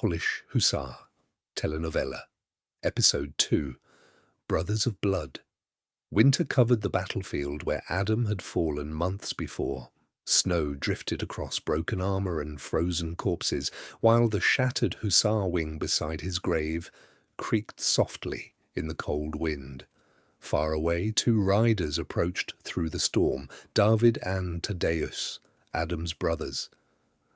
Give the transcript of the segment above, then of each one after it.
Polish Hussar Telenovela, Episode 2, Brothers of Blood. Winter covered the battlefield where Adam had fallen months before. Snow drifted across broken armor and frozen corpses, while the shattered hussar wing beside his grave creaked softly in the cold wind. Far away, two riders approached through the storm, David and Tadeusz, Adam's brothers.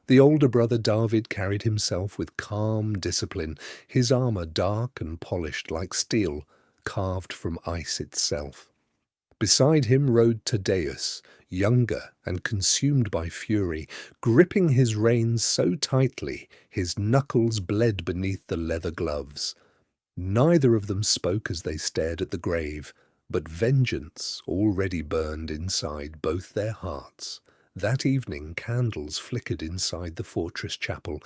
The older brother David carried himself with calm discipline, his armor dark and polished like steel, carved from ice itself. Beside him rode Tadeusz, younger and consumed by fury, gripping his reins so tightly his knuckles bled beneath the leather gloves. Neither of them spoke as they stared at the grave, but vengeance already burned inside both their hearts. That evening candles flickered inside the fortress chapel,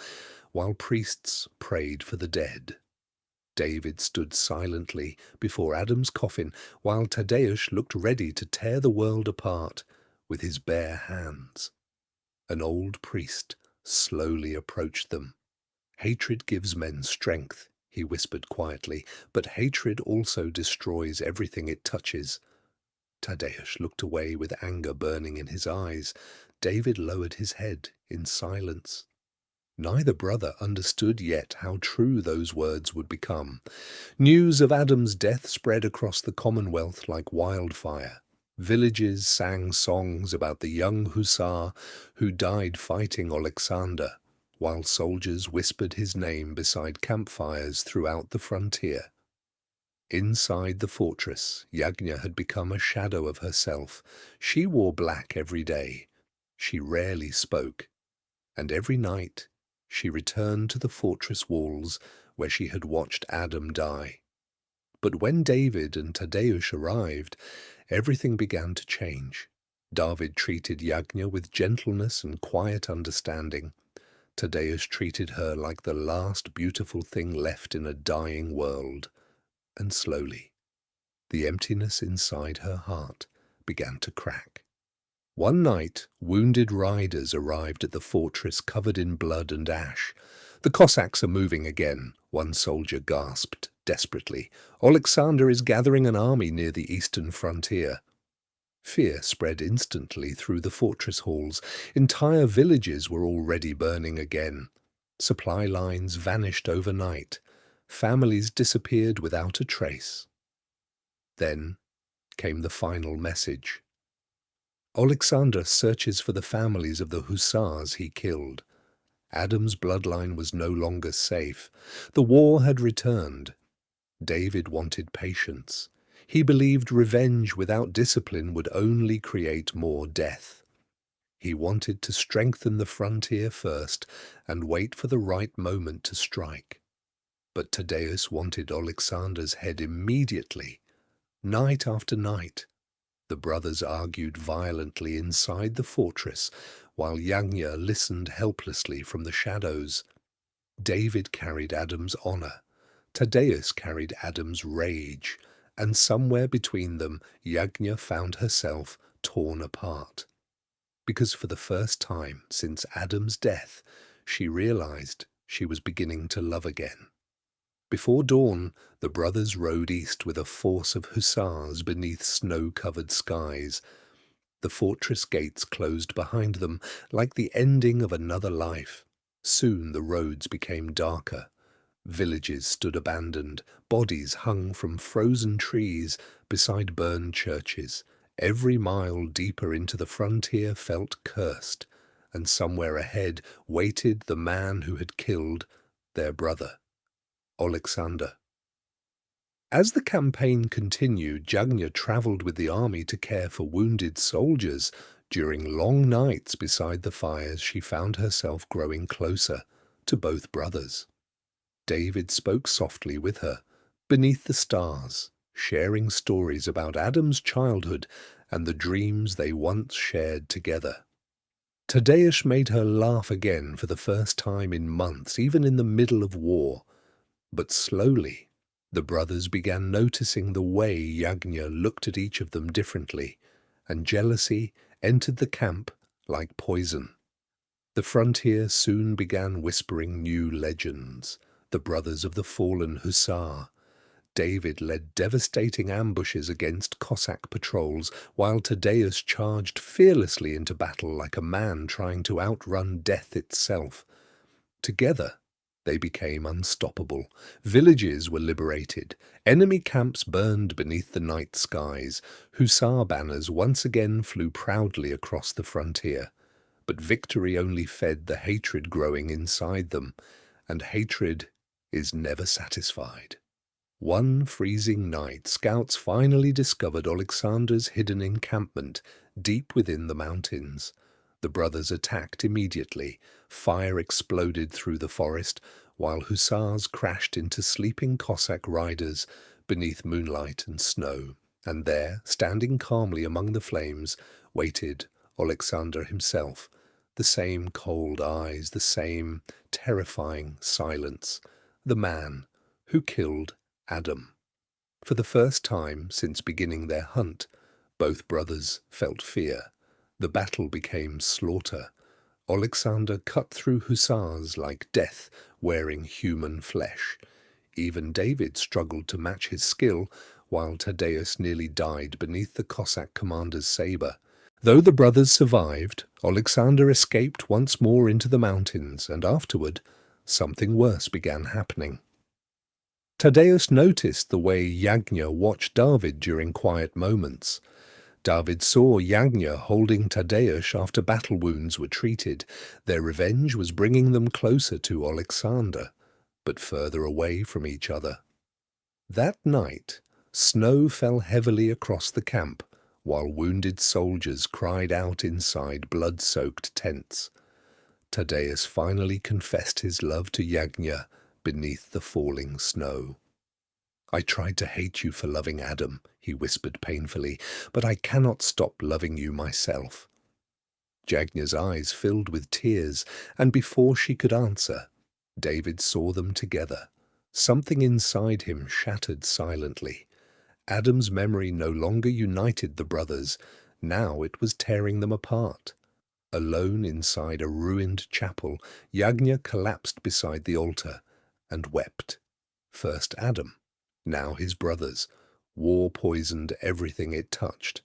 while priests prayed for the dead. David stood silently before Adam's coffin, while Tadeusz looked ready to tear the world apart with his bare hands. An old priest slowly approached them. "Hatred gives men strength," he whispered quietly, "but hatred also destroys everything it touches." Tadeusz looked away with anger burning in his eyes. David lowered his head in silence. Neither brother understood yet how true those words would become. News of Adam's death spread across the Commonwealth like wildfire. Villages sang songs about the young hussar who died fighting Oleksandr, while soldiers whispered his name beside campfires throughout the frontier. Inside the fortress, Yagna had become a shadow of herself. She wore black every day. She rarely spoke, and every night she returned to the fortress walls where she had watched Adam die. But when David and Tadeusz arrived, everything began to change. David treated Yagna with gentleness and quiet understanding. Tadeusz treated her like the last beautiful thing left in a dying world. And slowly, the emptiness inside her heart began to crack. One night, wounded riders arrived at the fortress covered in blood and ash. "The Cossacks are moving again," one soldier gasped desperately. "Oleksandr is gathering an army near the eastern frontier." Fear spread instantly through the fortress halls. Entire villages were already burning again. Supply lines vanished overnight. Families disappeared without a trace. Then came the final message. Oleksandr searches for the families of the hussars he killed. Adam's bloodline was no longer safe. The war had returned. David wanted patience. He believed revenge without discipline would only create more death. He wanted to strengthen the frontier first and wait for the right moment to strike. But Tadeusz wanted Oleksandr's head immediately. Night after night, the brothers argued violently inside the fortress, while Yagna listened helplessly from the shadows. David carried Adam's honor. Tadeusz carried Adam's rage. And somewhere between them, Yagna found herself torn apart. Because for the first time since Adam's death, she realized she was beginning to love again. Before dawn, the brothers rode east with a force of hussars beneath snow-covered skies. The fortress gates closed behind them, like the ending of another life. Soon the roads became darker. Villages stood abandoned, bodies hung from frozen trees beside burned churches. Every mile deeper into the frontier felt cursed, and somewhere ahead waited the man who had killed their brother, Oleksandr. As the campaign continued, Yagna traveled with the army to care for wounded soldiers. During long nights beside the fires, she found herself growing closer to both brothers. David spoke softly with her, beneath the stars, sharing stories about Adam's childhood and the dreams they once shared together. Tadeusz made her laugh again for the first time in months, even in the middle of war. But slowly, the brothers began noticing the way Yagna looked at each of them differently, and jealousy entered the camp like poison. The frontier soon began whispering new legends. The brothers of the fallen Hussar. David led devastating ambushes against Cossack patrols, while Tadeusz charged fearlessly into battle like a man trying to outrun death itself. Together, they became unstoppable. Villages were liberated. Enemy camps burned beneath the night skies. Hussar banners once again flew proudly across the frontier. But victory only fed the hatred growing inside them, and hatred is never satisfied. One freezing night, scouts finally discovered Oleksandr's hidden encampment deep within the mountains. The brothers attacked immediately. Fire exploded through the forest, while hussars crashed into sleeping Cossack riders beneath moonlight and snow. And there, standing calmly among the flames, waited Oleksandr himself. The same cold eyes, the same terrifying silence. The man who killed Adam. For the first time since beginning their hunt, both brothers felt fear. The battle became slaughter. Oleksandr cut through hussars like death wearing human flesh. Even David struggled to match his skill, while Tadeusz nearly died beneath the Cossack commander's sabre. Though the brothers survived, Oleksandr escaped once more into the mountains, and afterward, something worse began happening. Tadeusz noticed the way Yagna watched David during quiet moments. David saw Yagna holding Tadeusz after battle wounds were treated. Their revenge was bringing them closer to Oleksandr, but further away from each other. That night, snow fell heavily across the camp, while wounded soldiers cried out inside blood-soaked tents. Tadeusz finally confessed his love to Yagna beneath the falling snow. "I tried to hate you for loving Adam," he whispered painfully, "but I cannot stop loving you myself." Yagna's eyes filled with tears, and before she could answer, David saw them together. Something inside him shattered silently. Adam's memory no longer united the brothers. Now it was tearing them apart. Alone inside a ruined chapel, Yagna collapsed beside the altar and wept. First Adam, now his brothers. War poisoned everything it touched.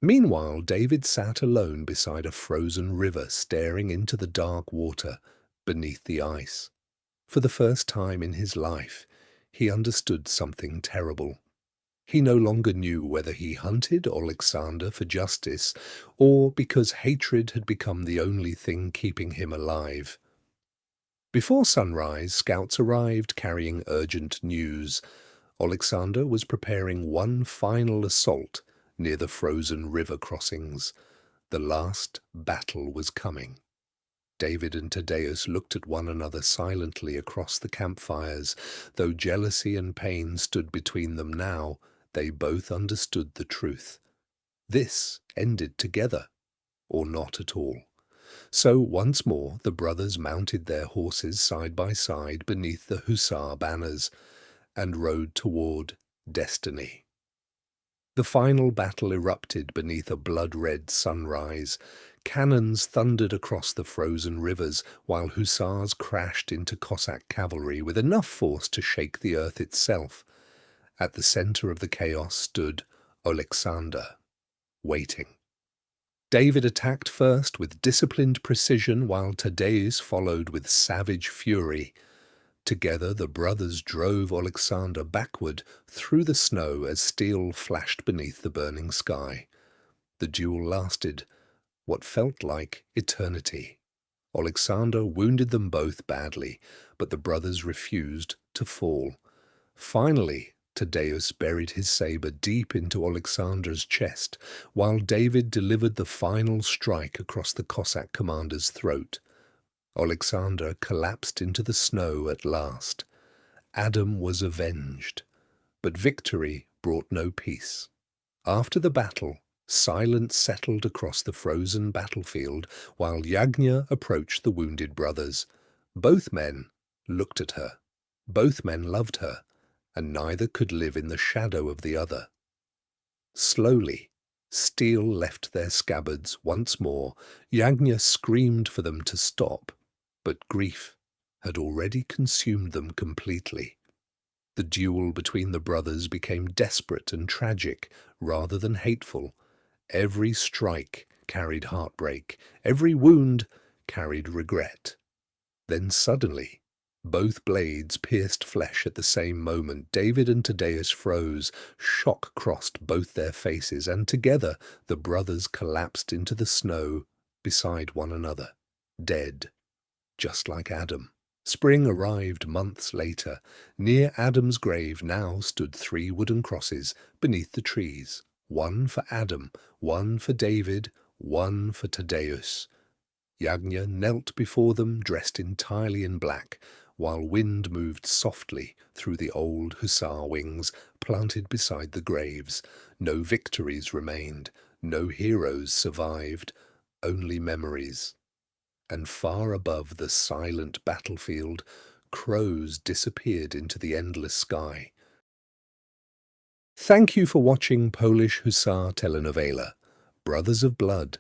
Meanwhile, David sat alone beside a frozen river, staring into the dark water beneath the ice. For the first time in his life, he understood something terrible. He no longer knew whether he hunted Oleksandr for justice or because hatred had become the only thing keeping him alive. Before sunrise, scouts arrived carrying urgent news. Oleksandr was preparing one final assault near the frozen river crossings. The last battle was coming. David and Tadeusz looked at one another silently across the campfires. Though jealousy and pain stood between them now, they both understood the truth. This ended together, or not at all. So once more the brothers mounted their horses side by side beneath the hussar banners and rode toward destiny. The final battle erupted beneath a blood-red sunrise. Cannons thundered across the frozen rivers, while hussars crashed into Cossack cavalry with enough force to shake the earth itself. At the center of the chaos stood Oleksandr, waiting. David attacked first with disciplined precision, while Tadeusz followed with savage fury. Together the brothers drove Oleksandr backward through the snow as steel flashed beneath the burning sky. The duel lasted what felt like eternity. Oleksandr wounded them both badly, but the brothers refused to fall. Finally, Tadeusz buried his sabre deep into Oleksandr's chest, while David delivered the final strike across the Cossack commander's throat. Oleksandr collapsed into the snow at last. Adam was avenged, but victory brought no peace. After the battle, silence settled across the frozen battlefield while Yagna approached the wounded brothers. Both men looked at her. Both men loved her, and neither could live in the shadow of the other. Slowly, Steel left their scabbards once more. Yagna screamed for them to stop, but grief had already consumed them completely. The duel between the brothers became desperate and tragic rather than hateful. Every strike carried heartbreak, every wound carried regret. Then suddenly, both blades pierced flesh at the same moment. David and Tadeusz froze. Shock crossed both their faces, and together the brothers collapsed into the snow beside one another, dead, just like Adam. Spring arrived months later. Near Adam's grave now stood 3 wooden crosses beneath the trees. One for Adam, one for David, one for Tadeusz. Yagna knelt before them, dressed entirely in black, while wind moved softly through the old hussar wings planted beside the graves. No victories remained, no heroes survived, only memories. And far above the silent battlefield, crows disappeared into the endless sky. Thank you for watching Polish Hussar Telenovela, Brothers of Blood.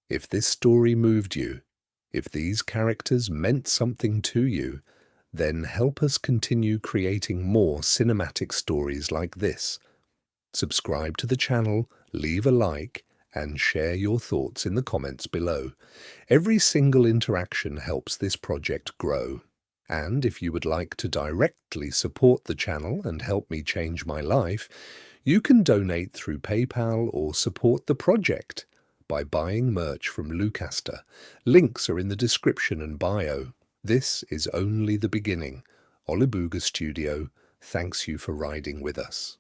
If this story moved you, if these characters meant something to you, then help us continue creating more cinematic stories like this. Subscribe to the channel, leave a like, and share your thoughts in the comments below. Every single interaction helps this project grow. And if you would like to directly support the channel and help me change my life, you can donate through PayPal or support the project by buying merch from Lucaster. Links are in the description and bio. This is only the beginning. Olibuga Studio thanks you for riding with us.